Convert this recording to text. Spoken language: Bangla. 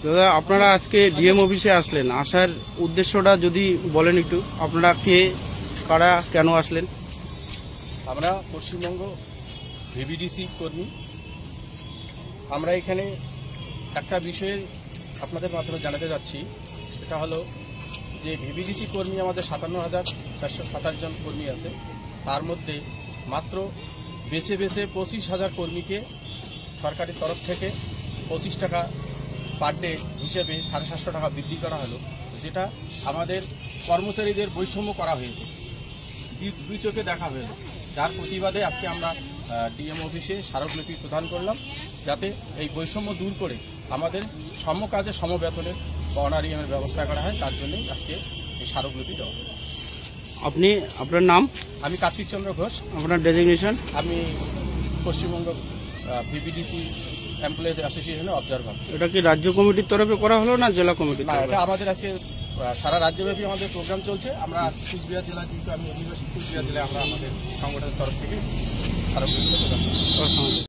দাদা, আপনারা আজকে ডিএম অফিসে আসলেন, আসার উদ্দেশ্যটা যদি বলেন একটু। আপনারা কে, কারা, কেন আসলেন? আমরা পশ্চিমবঙ্গ ভিভিডিসি কর্মী। আমরা এখানে একটা বিষয়ে আপনাদের মাধ্যমে জানাতে যাচ্ছি, সেটা হলো যে ভিভিডিসি কর্মী আমাদের 57,427 জন কর্মী আছে। তার মধ্যে মাত্র বেছে 25,000 কর্মীকে সরকারের তরফ থেকে 25 টাকা পার ডে হিসেবে 750 টাকা বৃদ্ধি করা হলো, যেটা আমাদের কর্মচারীদের বৈষম্য করা হয়েছে, দুই চোখে দেখা হলো। যার প্রতিবাদে আজকে আমরা ডিএম অফিসে স্মারকলিপি প্রদান করলাম, যাতে এই বৈষম্য দূর করে আমাদের সম কাজে সমবেতনের অনারিয়ামের ব্যবস্থা করা হয়। তার জন্যই আজকে এই স্মারকলিপি দেওয়া হলো। আপনার নাম? আমি কার্তিক চন্দ্র ঘোষ। আপনার ডেজিগনেশন? আমি পশ্চিমবঙ্গ ভিভিডিসি এমপ্লয়িজ অ্যাসোসিয়েশনের অবজারভার। এটা কি রাজ্য কমিটির তরফে করা হলো না জেলা কমিটির? না, এটা আমাদের আজকে সারা রাজ্যব্যাপী আমাদের প্রোগ্রাম চলছে। আমরা কুচবিহার জেলা, যেহেতু আমি অধিবাসী কুচবিহার জেলায়, আমরা আমাদের সংগঠনের তরফ থেকে স্মারকলিপি প্রদান করছি।